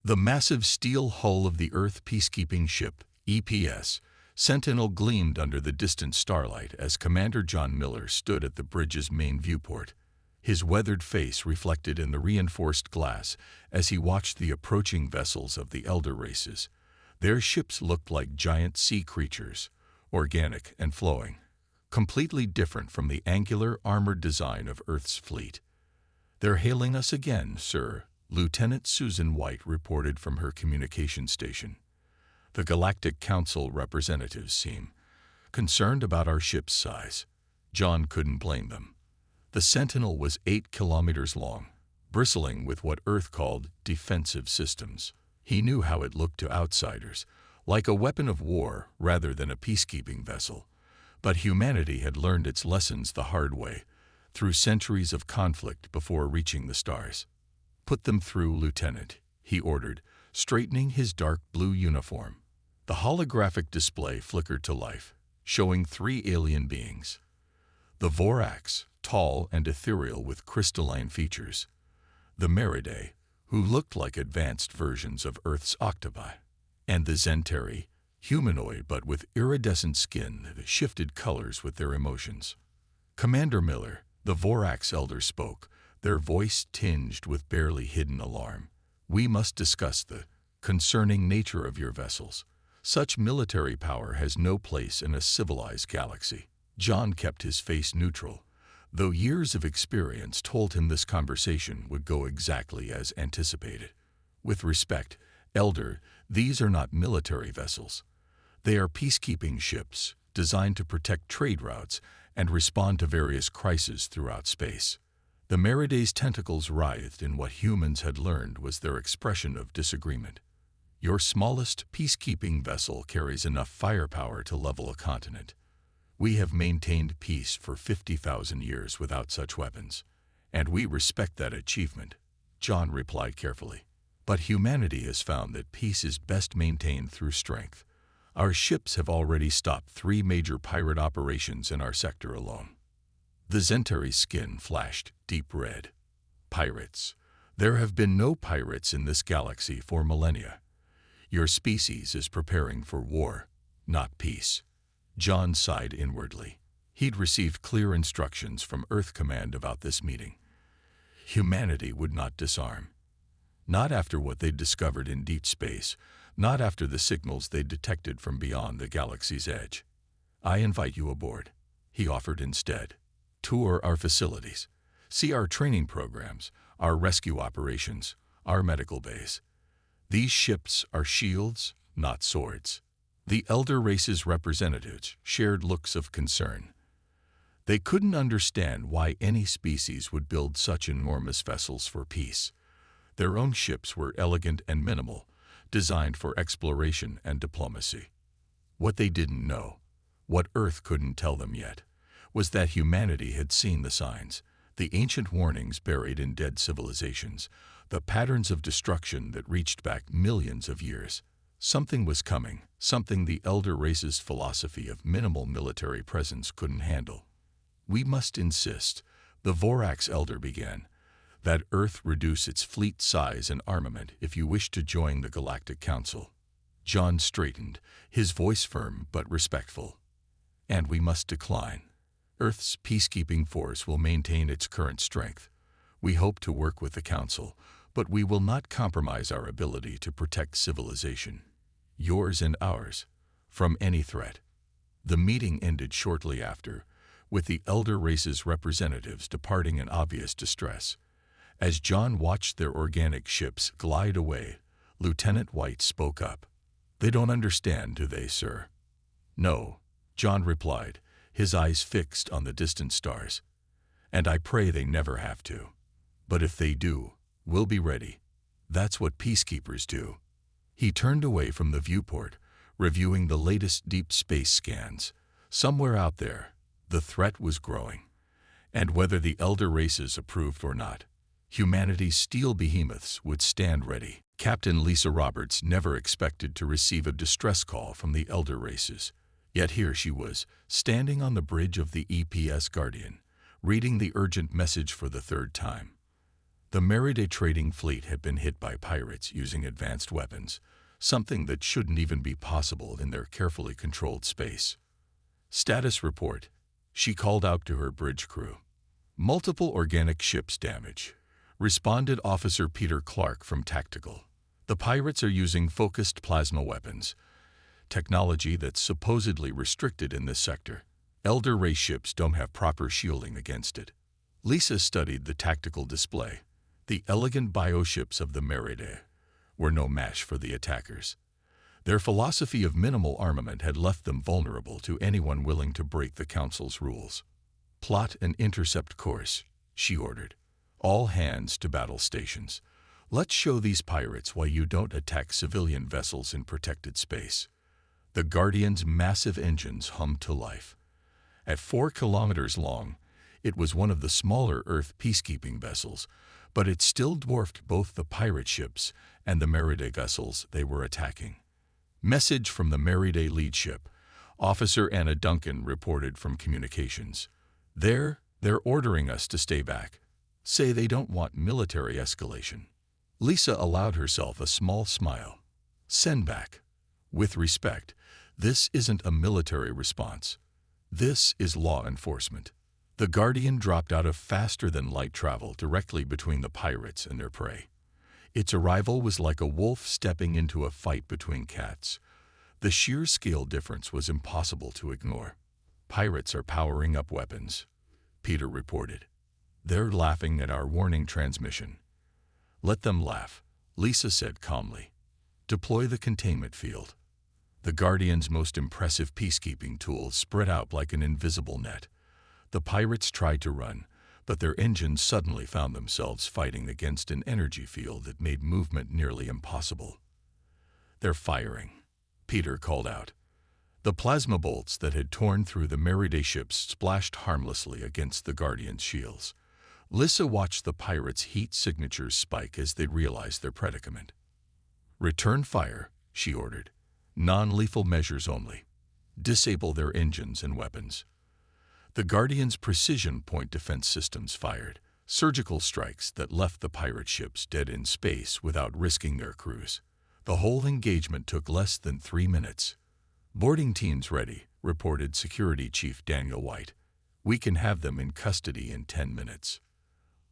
The massive steel hull of the Earth peacekeeping ship, EPS, Sentinel gleamed under the distant starlight as Commander John Miller stood at the bridge's main viewport, his weathered face reflected in the reinforced glass as he watched the approaching vessels of the elder races. Their ships looked like giant sea creatures, organic and flowing, completely different from the angular, armored design of Earth's fleet. "They're hailing us again, sir," Lieutenant Susan White reported from her communication station. "The Galactic Council representatives seem concerned about our ship's size." John couldn't blame them. The Sentinel was 8 kilometers long, bristling with what Earth called defensive systems. He knew how it looked to outsiders, like a weapon of war rather than a peacekeeping vessel. But humanity had learned its lessons the hard way, through centuries of conflict before reaching the stars. "Put them through, Lieutenant," he ordered, straightening his dark blue uniform. The holographic display flickered to life, showing 3 alien beings. The Vorax, tall and ethereal with crystalline features. The Meridae, who looked like advanced versions of Earth's octopi. And the Zentari, humanoid but with iridescent skin that shifted colors with their emotions. "Commander Miller," the Vorax elder spoke, their voice tinged with barely hidden alarm. "We must discuss the concerning nature of your vessels. Such military power has no place in a civilized galaxy." John kept his face neutral, though years of experience told him this conversation would go exactly as anticipated. "With respect, Elder, these are not military vessels. They are peacekeeping ships designed to protect trade routes and respond to various crises throughout space." The Meridae's tentacles writhed in what humans had learned was their expression of disagreement. "Your smallest peacekeeping vessel carries enough firepower to level a continent. We have maintained peace for 50,000 years without such weapons, and we respect that achievement," John replied carefully. "But humanity has found that peace is best maintained through strength. Our ships have already stopped 3 major pirate operations in our sector alone." The Zentari's skin flashed deep red. "Pirates? There have been no pirates in this galaxy for millennia. Your species is preparing for war, not peace." John sighed inwardly. He'd received clear instructions from Earth Command about this meeting. Humanity would not disarm. Not after what they'd discovered in deep space, not after the signals they'd detected from beyond the galaxy's edge. "I invite you aboard," he offered instead. "Tour our facilities. See our training programs, our rescue operations, our medical base. These ships are shields, not swords." The elder race's representatives shared looks of concern. They couldn't understand why any species would build such enormous vessels for peace. Their own ships were elegant and minimal, designed for exploration and diplomacy. What they didn't know, what Earth couldn't tell them yet, was that humanity had seen the signs, the ancient warnings buried in dead civilizations, the patterns of destruction that reached back millions of years. Something was coming, something the elder race's philosophy of minimal military presence couldn't handle. "We must insist," the Vorax elder began, "that Earth reduce its fleet size and armament if you wish to join the Galactic Council." John straightened, his voice firm but respectful. "And we must decline. Earth's peacekeeping force will maintain its current strength. We hope to work with the Council, but we will not compromise our ability to protect civilization, yours and ours, from any threat." The meeting ended shortly after, with the elder race's representatives departing in obvious distress. As John watched their organic ships glide away, Lieutenant White spoke up. "They don't understand, do they, sir?" "No," John replied, his eyes fixed on the distant stars. "And I pray they never have to. But if they do, we'll be ready. That's what peacekeepers do." He turned away from the viewport, reviewing the latest deep space scans. Somewhere out there, the threat was growing. And whether the elder races approved or not, humanity's steel behemoths would stand ready. Captain Lisa Roberts never expected to receive a distress call from the elder races. Yet here she was, standing on the bridge of the EPS Guardian, reading the urgent message for the 3rd time. The Merida trading fleet had been hit by pirates using advanced weapons, something that shouldn't even be possible in their carefully controlled space. Status report. She called out to her bridge crew. Multiple organic ships damage. Responded Officer Peter Clark from Tactical. The pirates are using focused plasma weapons, technology that's supposedly restricted in this sector. Elder race ships don't have proper shielding against it. Lisa studied the tactical display. The elegant bioships of the Merida were no match for the attackers. Their philosophy of minimal armament had left them vulnerable to anyone willing to break the Council's rules. Plot an intercept course, she ordered. All hands to battle stations. Let's show these pirates why you don't attack civilian vessels in protected space. The Guardian's massive engines hummed to life. At 4 kilometers long, it was one of the smaller Earth peacekeeping vessels, but it still dwarfed both the pirate ships and the Merida vessels they were attacking. Message from the Merida lead ship. Officer Anna Duncan reported from communications. They're ordering us to stay back. Say they don't want military escalation. Lisa allowed herself a small smile. Send back. With respect, this isn't a military response. This is law enforcement. The Guardian dropped out of faster-than-light travel directly between the pirates and their prey. Its arrival was like a wolf stepping into a fight between cats. The sheer scale difference was impossible to ignore. Pirates are powering up weapons, Peter reported. They're laughing at our warning transmission. Let them laugh, Lisa said calmly. Deploy the containment field. The Guardian's most impressive peacekeeping tool spread out like an invisible net. The pirates tried to run, but their engines suddenly found themselves fighting against an energy field that made movement nearly impossible. They're firing, Peter called out. The plasma bolts that had torn through the Merida ships splashed harmlessly against the Guardian's shields. Lisa watched the pirates' heat signatures spike as they realized their predicament. Return fire, she ordered. Non-lethal measures only. Disable their engines and weapons. The Guardian's precision point defense systems fired surgical strikes that left the pirate ships dead in space without risking their crews. The whole engagement took less than 3 minutes. Boarding teams ready, reported Security Chief Daniel White. We can have them in custody in 10 minutes.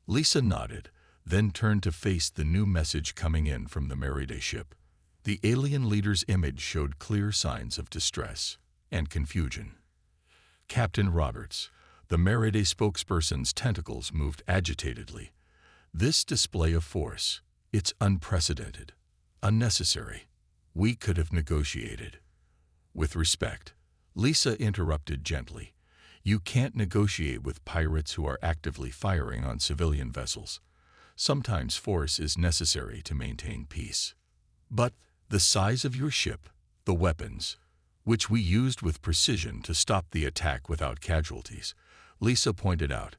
Lisa nodded, then turned to face the new message coming in from the Merida ship. The alien leader's image showed clear signs of distress and confusion. Captain Roberts, the Merida spokesperson's tentacles moved agitatedly. This display of force, it's unprecedented, unnecessary. We could have negotiated. With respect, Lisa interrupted gently. You can't negotiate with pirates who are actively firing on civilian vessels. Sometimes force is necessary to maintain peace. But the size of your ship, the weapons, which we used with precision to stop the attack without casualties, Lisa pointed out.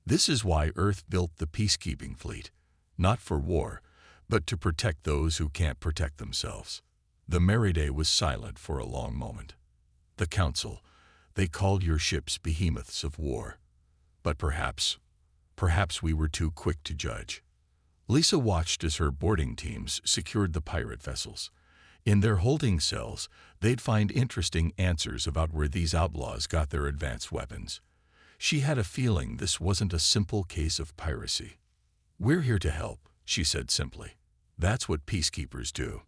This is why Earth built the peacekeeping fleet, not for war, but to protect those who can't protect themselves. The Merida was silent for a long moment. The Council, they called your ships behemoths of war. But perhaps we were too quick to judge. Lisa watched as her boarding teams secured the pirate vessels. In their holding cells, they'd find interesting answers about where these outlaws got their advanced weapons. She had a feeling this wasn't a simple case of piracy. We're here to help, she said simply. That's what peacekeepers do.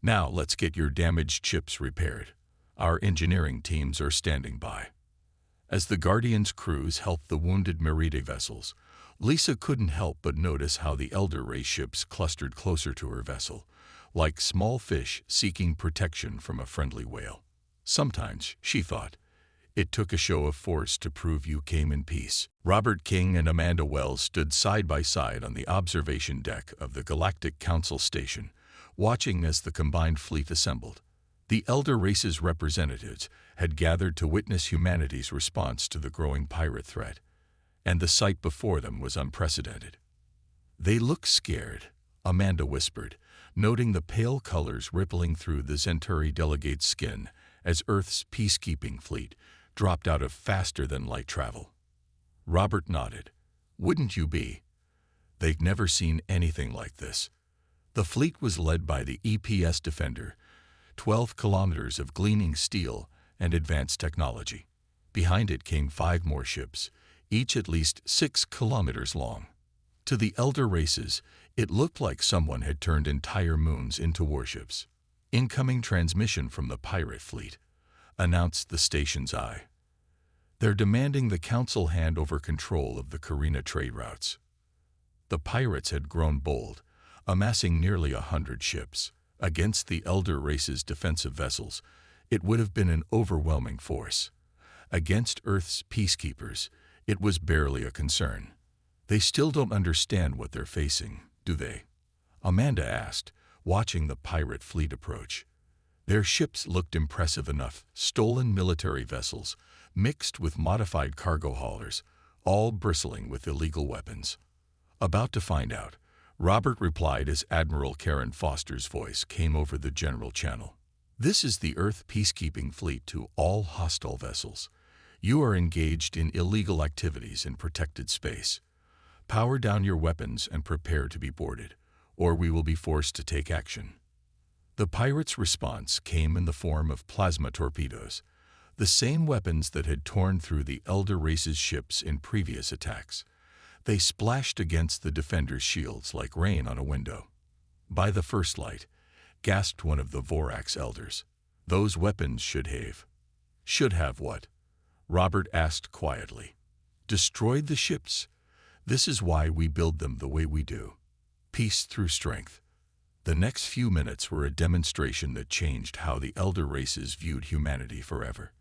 Now let's get your damaged ships repaired. Our engineering teams are standing by. As the Guardian's crews helped the wounded Merida vessels, Lisa couldn't help but notice how the Elder race ships clustered closer to her vessel, like small fish seeking protection from a friendly whale. Sometimes, she thought, it took a show of force to prove you came in peace. Robert King and Amanda Wells stood side by side on the observation deck of the Galactic Council station, watching as the combined fleet assembled. The Elder race's representatives had gathered to witness humanity's response to the growing pirate threat, and the sight before them was unprecedented. They look scared, Amanda whispered, noting the pale colors rippling through the Centauri delegate's skin as Earth's peacekeeping fleet dropped out of faster-than-light travel. Robert nodded. Wouldn't you be? They'd never seen anything like this. The fleet was led by the EPS Defender, 12 kilometers of gleaming steel and advanced technology. Behind it came 5 more ships, each at least 6 kilometers long. To the elder races, it looked like someone had turned entire moons into warships. "Incoming transmission from the pirate fleet," announced the station's eye. "They're demanding the Council hand over control of the Carina trade routes." The pirates had grown bold, amassing nearly 100 ships. Against the elder race's defensive vessels, it would have been an overwhelming force. Against Earth's peacekeepers, it was barely a concern. "They still don't understand what they're facing, do they?" Amanda asked, watching the pirate fleet approach. Their ships looked impressive enough, stolen military vessels, mixed with modified cargo haulers, all bristling with illegal weapons. "About to find out," Robert replied as Admiral Karen Foster's voice came over the general channel. "This is the Earth peacekeeping fleet to all hostile vessels. You are engaged in illegal activities in protected space. Power down your weapons and prepare to be boarded, or we will be forced to take action." The pirates' response came in the form of plasma torpedoes, the same weapons that had torn through the elder race's ships in previous attacks. They splashed against the defenders' shields like rain on a window. "By the first light," gasped one of the Vorax elders. "Those weapons should have." "Should have what?" Robert asked quietly. "Destroyed the ships. This is why we build them the way we do. Peace through strength." The next few minutes were a demonstration that changed how the elder races viewed humanity forever.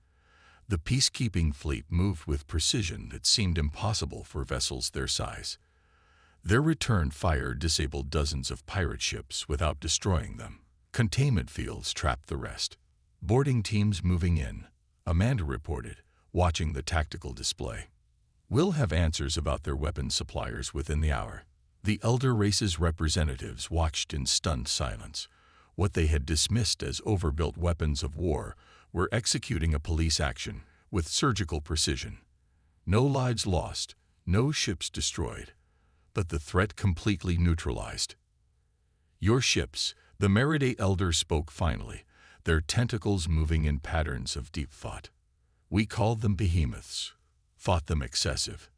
The peacekeeping fleet moved with precision that seemed impossible for vessels their size. Their return fire disabled dozens of pirate ships without destroying them. Containment fields trapped the rest. "Boarding teams moving in," Amanda reported, watching the tactical display. "We'll have answers about their weapons suppliers within the hour." The elder race's representatives watched in stunned silence. What they had dismissed as overbuilt weapons of war were executing a police action with surgical precision. No lives lost, no ships destroyed, but the threat completely neutralized. "Your ships," the Meriday elder spoke finally, their tentacles moving in patterns of deep thought. "We called them Behemoths, thought them excessive.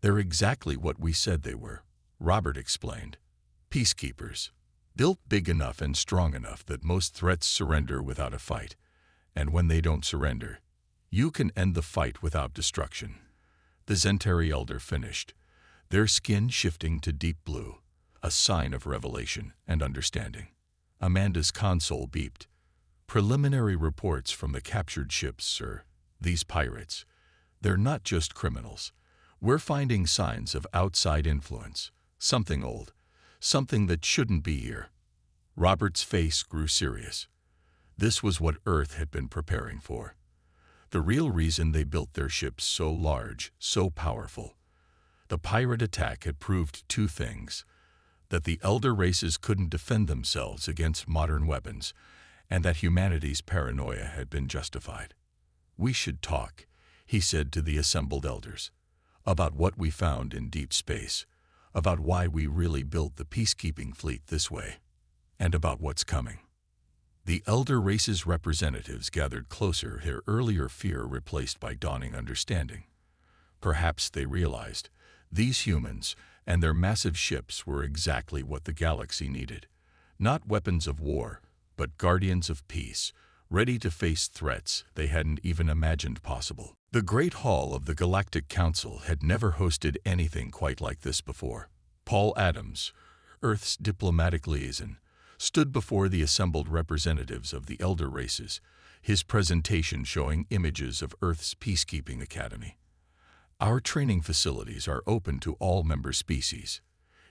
They're exactly what we said they were," Robert explained. "Peacekeepers, built big enough and strong enough that most threats surrender without a fight. And when they don't surrender, you can end the fight without destruction." The Zentari elder finished, their skin shifting to deep blue, a sign of revelation and understanding. Amanda's console beeped. "Preliminary reports from the captured ships, sir. These pirates, they're not just criminals. We're finding signs of outside influence, something old, something that shouldn't be here." Robert's face grew serious. This was what Earth had been preparing for. The real reason they built their ships so large, so powerful. The pirate attack had proved 2 things: that the elder races couldn't defend themselves against modern weapons, and that humanity's paranoia had been justified. "We should talk," he said to the assembled elders, "about what we found in deep space, about why we really built the peacekeeping fleet this way, and about what's coming." The elder race's representatives gathered closer, their earlier fear replaced by dawning understanding. Perhaps they realized these humans and their massive ships were exactly what the galaxy needed. Not weapons of war, but guardians of peace, ready to face threats they hadn't even imagined possible. The Great Hall of the Galactic Council had never hosted anything quite like this before. Paul Adams, Earth's diplomatic liaison, stood before the assembled representatives of the elder races, his presentation showing images of Earth's peacekeeping academy. "Our training facilities are open to all member species,"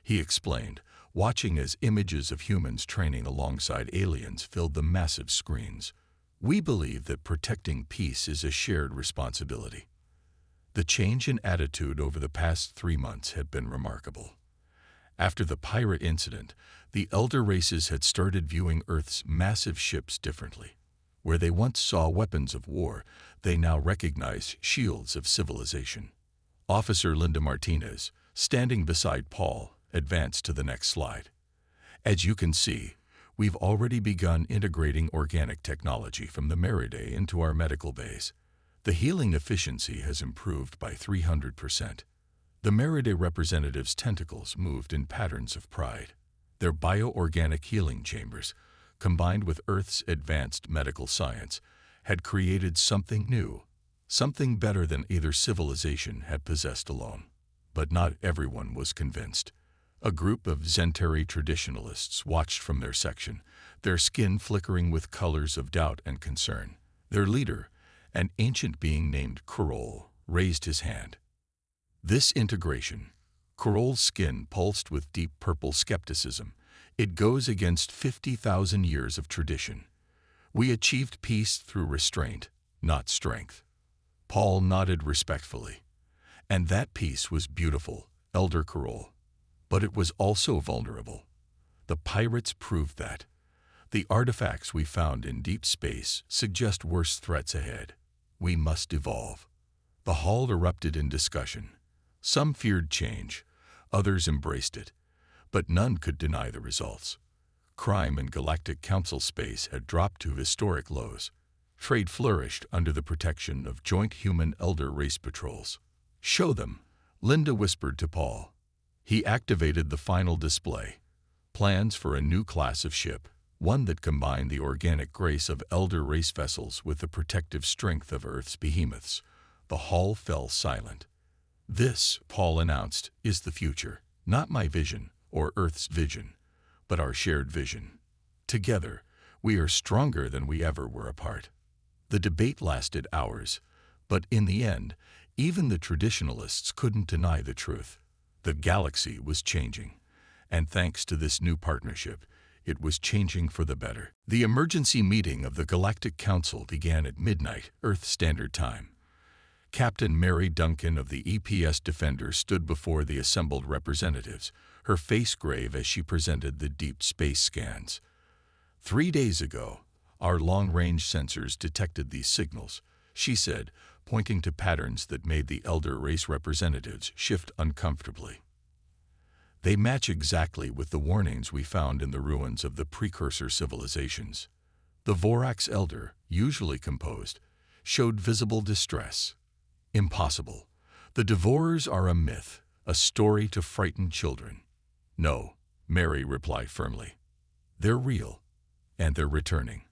he explained, watching as images of humans training alongside aliens filled the massive screens. "We believe that protecting peace is a shared responsibility." The change in attitude over the past 3 months had been remarkable. After the pirate incident, the elder races had started viewing Earth's massive ships differently. Where they once saw weapons of war, they now recognized shields of civilization. Officer Linda Martinez, standing beside Paul, Advance to the next slide. As you can see, we've already begun integrating organic technology from the Meridae into our medical bays. The healing efficiency has improved by 300%. The Meridae representatives' tentacles moved in patterns of pride. Their bioorganic healing chambers, combined with Earth's advanced medical science, had created something new, something better than either civilization had possessed alone. But not everyone was convinced. A group of Zentari traditionalists watched from their section, their skin flickering with colors of doubt and concern. Their leader, an ancient being named Kurol, raised his hand. This integration, Kurol's skin pulsed with deep purple skepticism. It goes against 50,000 years of tradition. We achieved peace through restraint, not strength. Paul nodded respectfully. And that peace was beautiful, Elder Kurol. But it was also vulnerable. The pirates proved that. The artifacts we found in deep space suggest worse threats ahead. We must evolve. The hall erupted in discussion. Some feared change, others embraced it, but none could deny the results. Crime in Galactic Council space had dropped to historic lows. Trade flourished under the protection of joint human-elder race patrols. "Show them," Linda whispered to Paul. He activated the final display. Plans for a new class of ship, one that combined the organic grace of elder race vessels with the protective strength of Earth's behemoths. The hall fell silent. "This," Paul announced, "is the future. Not my vision, or Earth's vision, but our shared vision. Together, we are stronger than we ever were apart." The debate lasted hours, but in the end, even the traditionalists couldn't deny the truth. The galaxy was changing, and thanks to this new partnership, it was changing for the better. The emergency meeting of the Galactic Council began at midnight, Earth Standard Time. Captain Mary Duncan of the EPS Defender stood before the assembled representatives, her face grave as she presented the deep space scans. 3 days ago, our long-range sensors detected these signals, she said, pointing to patterns that made the elder race representatives shift uncomfortably. They match exactly with the warnings we found in the ruins of the precursor civilizations. The Vorax Elder, usually composed, showed visible distress. Impossible. The Devourers are a myth, a story to frighten children. No, Mary replied firmly. They're real, and they're returning.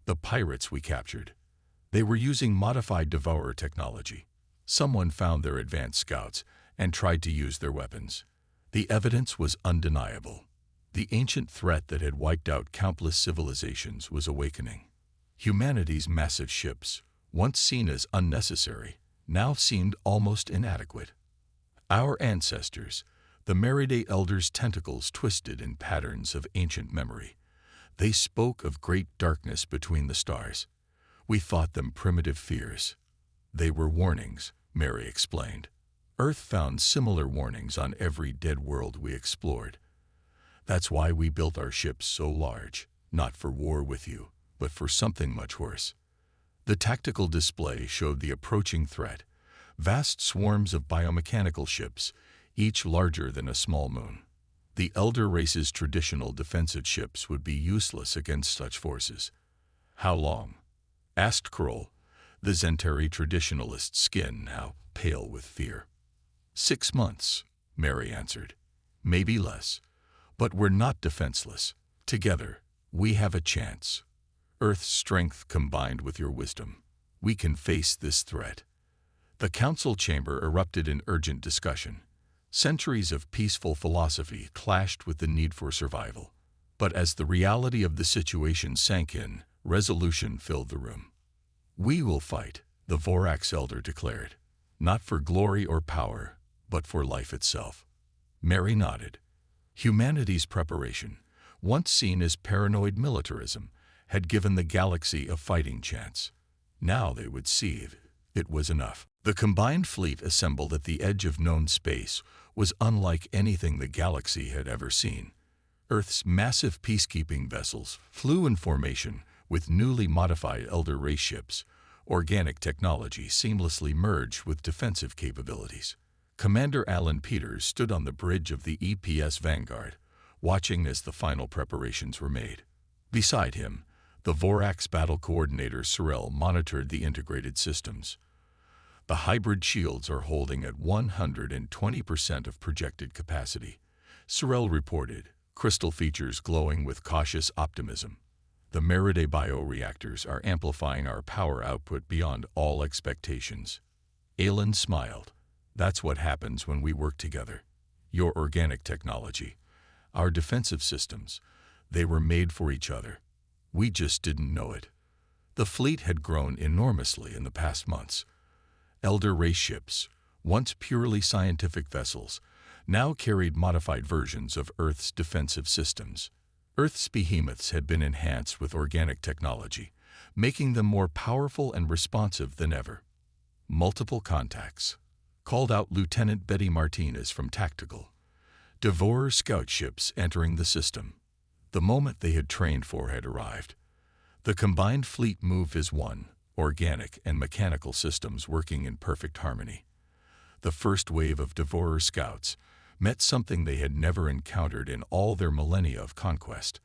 The pirates we captured. They were using modified Devourer technology. Someone found their advanced scouts and tried to use their weapons. The evidence was undeniable. The ancient threat that had wiped out countless civilizations was awakening. Humanity's massive ships, once seen as unnecessary, now seemed almost inadequate. Our ancestors, the Meridae Elders' tentacles twisted in patterns of ancient memory. They spoke of great darkness between the stars. We thought them primitive fears. They were warnings, Mary explained. Earth found similar warnings on every dead world we explored. That's why we built our ships so large, not for war with you, but for something much worse. The tactical display showed the approaching threat, vast swarms of biomechanical ships, each larger than a small moon. The Elder race's traditional defensive ships would be useless against such forces. How long? Asked Kroll, the Zentari traditionalist's skin now pale with fear. 6 months, Mary answered. Maybe less. But we're not defenseless. Together, we have a chance. Earth's strength combined with your wisdom. We can face this threat. The council chamber erupted in urgent discussion. Centuries of peaceful philosophy clashed with the need for survival. But as the reality of the situation sank in, resolution filled the room. We will fight, the Vorax Elder declared. Not for glory or power, but for life itself. Mary nodded. Humanity's preparation, once seen as paranoid militarism, had given the galaxy a fighting chance. Now they would see it was enough. The combined fleet assembled at the edge of known space was unlike anything the galaxy had ever seen. Earth's massive peacekeeping vessels flew in formation with newly modified Elder race ships. Organic technology seamlessly merged with defensive capabilities. Commander Alan Peters stood on the bridge of the EPS Vanguard, watching as the final preparations were made. Beside him, the Vorax battle coordinator Sorrel monitored the integrated systems. The hybrid shields are holding at 120% of projected capacity, Sorrel reported, crystal features glowing with cautious optimism. The Meriday bioreactors are amplifying our power output beyond all expectations. Alan smiled. That's what happens when we work together. Your organic technology, our defensive systems, they were made for each other. We just didn't know it. The fleet had grown enormously in the past months. Elder race ships, once purely scientific vessels, now carried modified versions of Earth's defensive systems. Earth's behemoths had been enhanced with organic technology, making them more powerful and responsive than ever. Multiple contacts. Called out Lieutenant Betty Martinez from Tactical. Devourer scout ships entering the system. The moment they had trained for had arrived. The combined fleet moved as one, organic and mechanical systems working in perfect harmony. The first wave of Devourer scouts met something they had never encountered in all their millennia of conquest,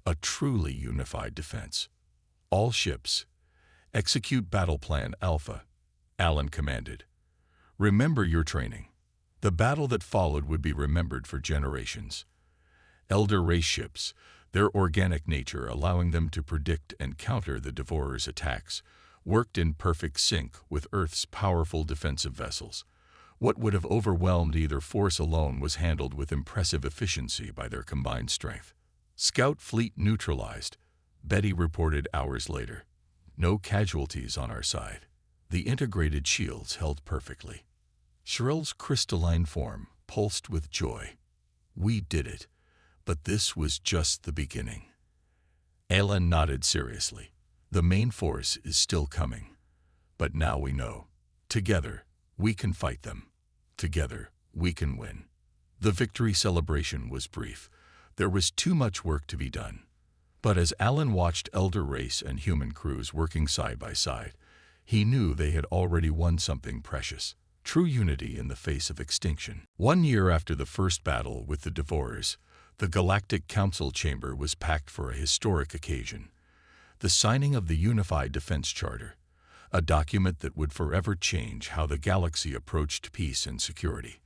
a truly unified defense. All ships, execute Battle Plan Alpha, Alan commanded. Remember your training. The battle that followed would be remembered for generations. Elder race ships, their organic nature allowing them to predict and counter the Devourer's attacks, worked in perfect sync with Earth's powerful defensive vessels. What would have overwhelmed either force alone was handled with impressive efficiency by their combined strength. Scout fleet neutralized, Betty reported hours later. No casualties on our side. The integrated shields held perfectly. Sorrel's crystalline form pulsed with joy. We did it, but this was just the beginning. Alan nodded seriously. The main force is still coming. But now we know. Together, we can fight them. Together, we can win. The victory celebration was brief. There was too much work to be done. But as Alan watched Elder race and human crews working side by side, he knew they had already won something precious. True unity in the face of extinction. 1 year after the first battle with the Devourers, the Galactic Council chamber was packed for a historic occasion. The signing of the Unified Defense Charter, a document that would forever change how the galaxy approached peace and security.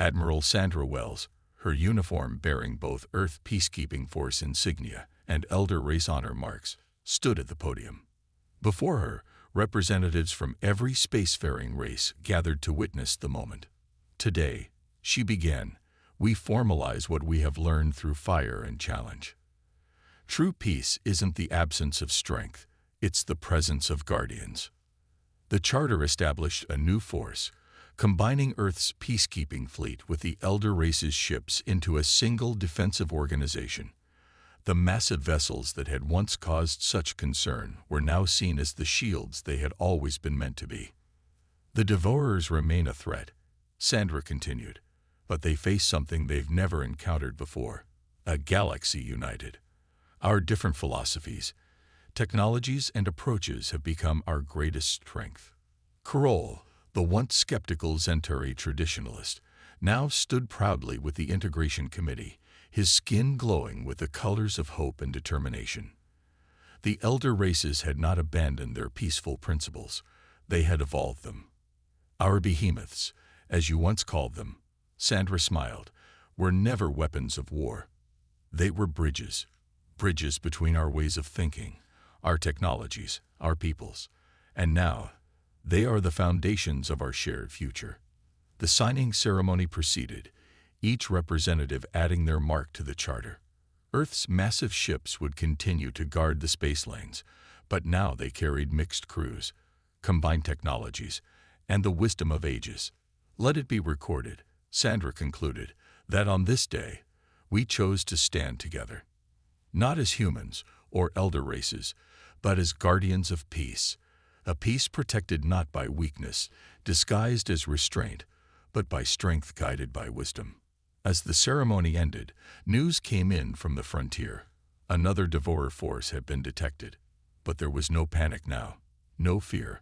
Admiral Sandra Wells, her uniform bearing both Earth Peacekeeping Force insignia and Elder race honor marks, stood at the podium. Before her, representatives from every spacefaring race gathered to witness the moment. Today, she began, we formalize what we have learned through fire and challenge. True peace isn't the absence of strength, it's the presence of guardians. The Charter established a new force, combining Earth's peacekeeping fleet with the Elder race's ships into a single defensive organization. The massive vessels that had once caused such concern were now seen as the shields they had always been meant to be. The Devourers remain a threat, Sandra continued, but they face something they've never encountered before, a galaxy united. Our different philosophies, technologies, and approaches have become our greatest strength. Carol, the once skeptical Zenturi traditionalist, now stood proudly with the Integration Committee, his skin glowing with the colors of hope and determination. The Elder races had not abandoned their peaceful principles, they had evolved them. Our behemoths, as you once called them, Sandra smiled, were never weapons of war. They were bridges between our ways of thinking, our technologies, our peoples, and now they are the foundations of our shared future. The signing ceremony proceeded, each representative adding their mark to the Charter. Earth's massive ships would continue to guard the space lanes, but now they carried mixed crews, combined technologies, and the wisdom of ages. Let it be recorded, Sandra concluded, that on this day, we chose to stand together. Not as humans or elder races, but as guardians of peace, a peace protected not by weakness, disguised as restraint, but by strength guided by wisdom. As the ceremony ended, news came in from the frontier. Another Devourer force had been detected, but there was no panic now, no fear.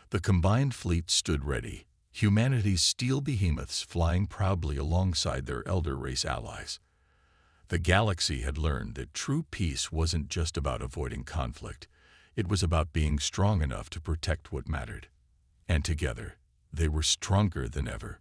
The combined fleet stood ready, humanity's steel behemoths flying proudly alongside their elder race allies. The galaxy had learned that true peace wasn't just about avoiding conflict. It was about being strong enough to protect what mattered. And together, they were stronger than ever.